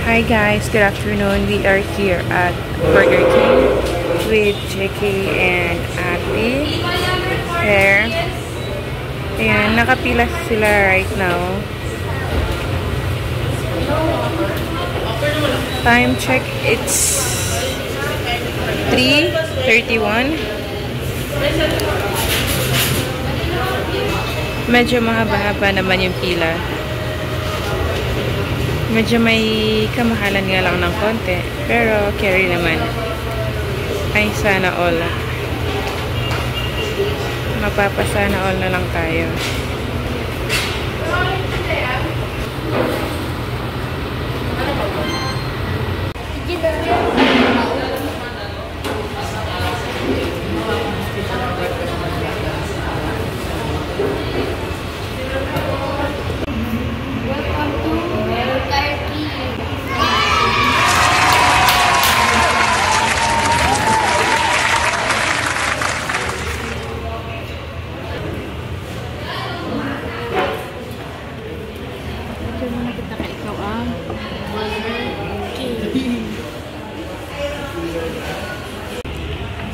Hi guys, good afternoon. We are here at Burger King with Jackie and Ate. There. Ayan, nakapila sila right now. Time check, it's 3:31. Medyo mahaba-haba naman yung pila. Medyo may kamahalan nga lang ng konti. Pero carry naman. Ay, sana all. Mapapasana all na lang tayo.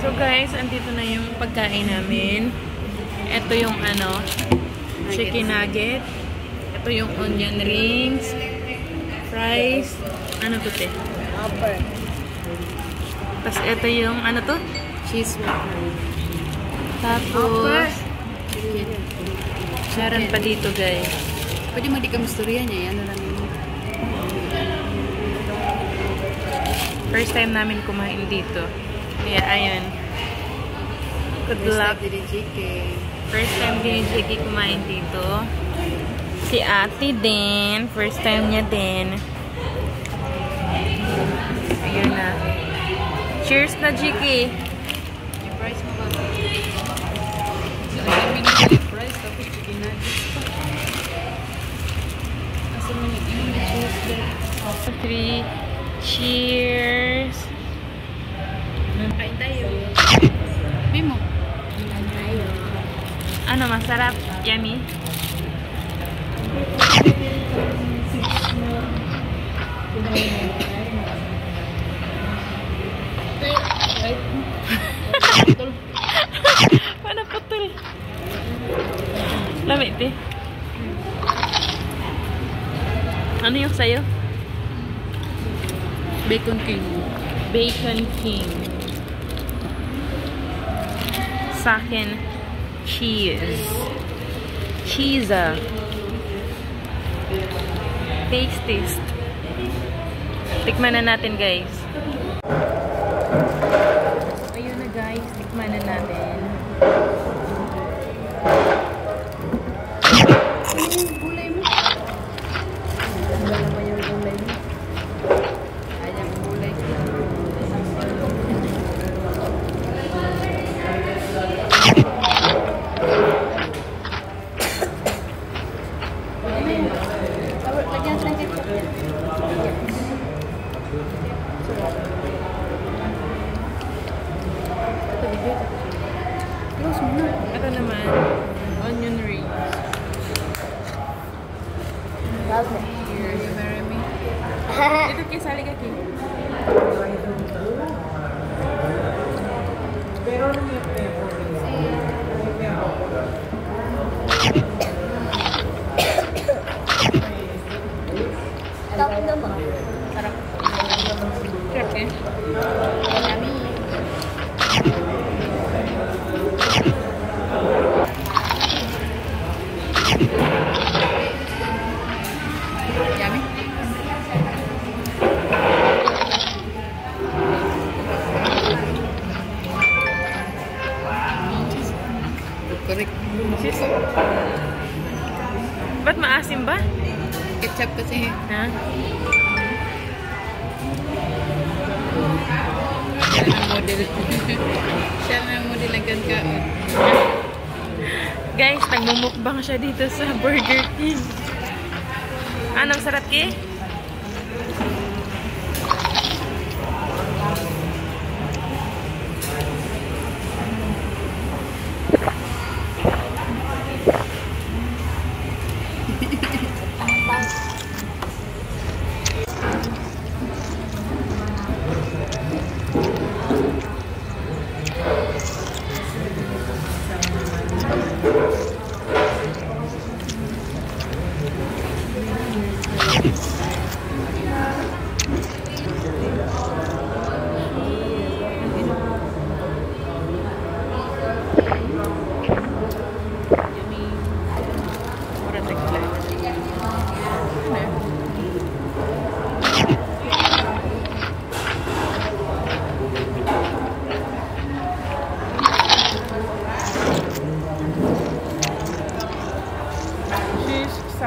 So guys, andito na yung pagkain namin. Ito yung chicken nugget. Ito yung onion rings. Fries. Ano to te? Upper. Tapos ito yung to? Cheese waffle. Tapos meron pa dito guys. Pwede mo di ka masturya niya. Ano lang yun? First time namin kumain dito. Kaya ayun. Good luck. First time din yung Jackie kumain dito. Si Ate din. First time niya din. Ayun na. Cheers na, Jackie. Yung price mo ba? So, ang minimum price tapos chicken nuggets pa. Asa mo yung cheers? 3. Cheers. Kain tayo. Bimo. Kain tayo. Ano, masarap? Yummy? Paano putol? Lamit eh. Ano yung sayo? Bacon King. Bacon King. Sa akin, cheese. Cheese. Taste. Tikman na natin, guys. Ayun na, guys. Tikman na natin. Ano yung gulay mo? Wala naman yung gulay mo. Ayan yung gulay. Ito naman, onion rings. Cheers, Jeremy. Dito kay sali ka kay. Sarap. Sarap eh. Yummy. Yummy. Correct. Cheese. Ba't maasim ba? Ketchup kasi. Ha? Siya na model. Siya na model ang kaon. Guys, nagmumukbang siya dito sa Burger King. Anong sarap ki? Sa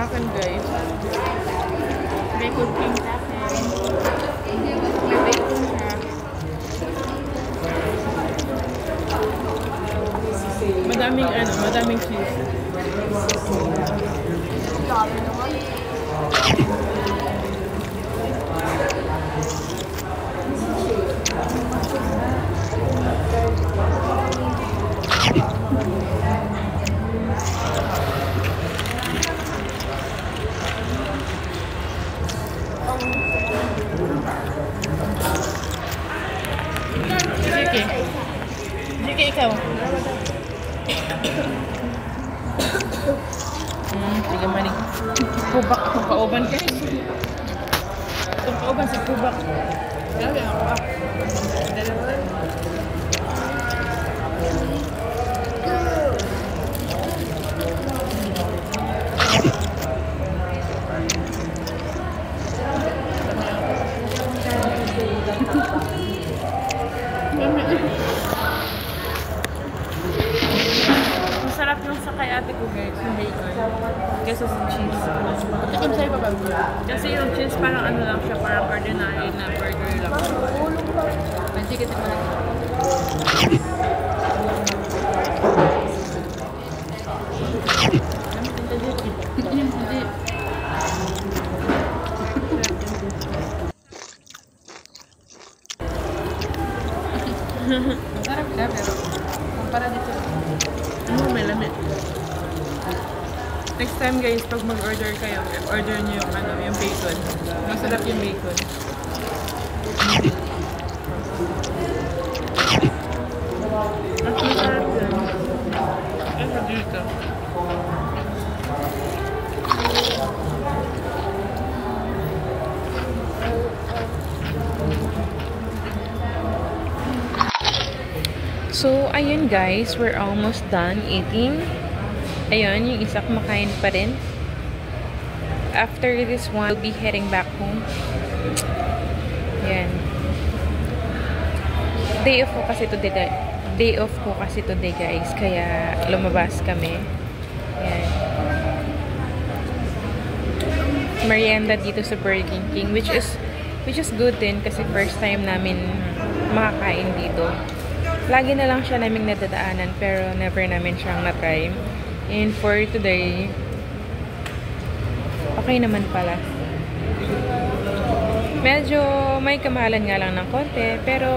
akin guys, bacon king sa akin. May bacon siya. Madaming cheese. Jiki, ikaw. Tiga maning. Pubak, itong kauban guys. Itong kauban si Pubak. Grabe, ako. Dalawa. Masarap yung sa kay ate ko guys, yung bacon. Kesa sa cheese. Tikim sa'yo pa ba? Kasi yung cheese parang ano lang siya, parang ordinary na burger lang. Hindi kita ko lang. Masarap siya, pero kumpara dito. May lamit. Next time guys, pag mag-order kayo, order nyo yung bacon. Masarap yung bacon. At masarap yan. Ito dito. So, ayun guys, we're almost done eating. Ayun, yung isa kumakain pa rin. After this one, we'll be heading back home. Ayan. Day off ko kasi today guys, kaya lumabas kami. Ayan. Merienda dito sa Burger King, which is good din kasi first time namin makakain dito. Lagi na lang siya naming nadadaanan pero never namin siyang na-try. And for today, okay naman pala. Medyo may kamahalan nga lang ng konti pero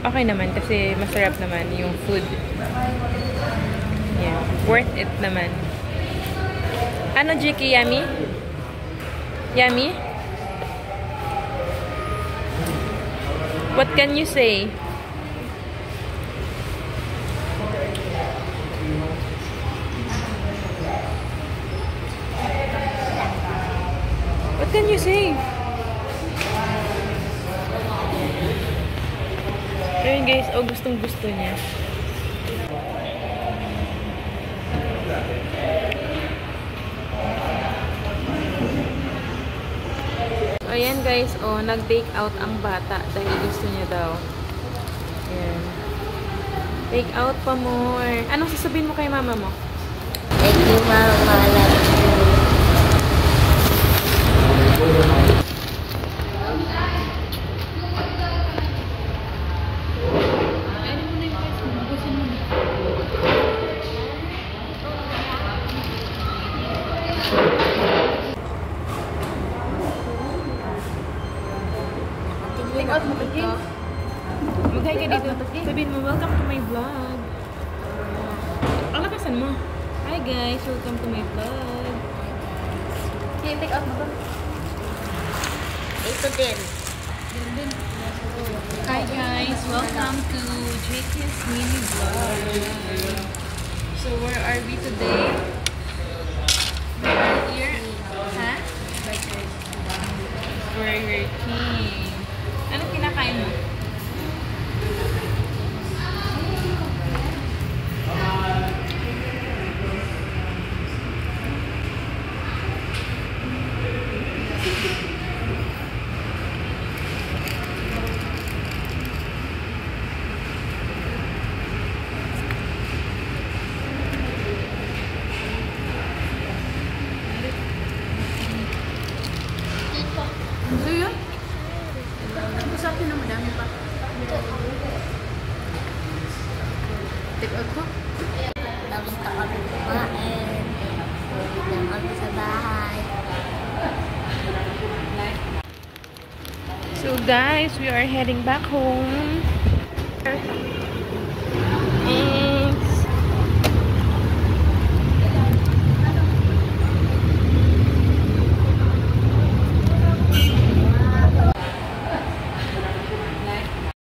okay naman kasi masarap naman yung food. Yeah, worth it naman. Ano, Jiki? Yummy? Yummy? What can you say? What can you say? Ayun guys, oh, gustong gusto niya. Ayan guys, oh, nag-take out ang bata dahil gusto niya daw. Ayan. Take out pa more. Anong sasabihin mo kay mama mo? Thank you, Mama. I love you. Take out mo ito. Mag-hi ka dito. Sabihin mo, welcome to my vlog. Ang lakasan mo. Hi guys, welcome to my vlog. Okay, take out mo ito. Ito din. Hi guys, welcome to JK's mini vlog. So where are we today? We are here. Huh? Burger King. Anong kinakain mo? So yun? Usapin na madami pa. Take out ko? Tapos na kami kumain. Uwi na kami sa bahay. So guys, we are heading back home.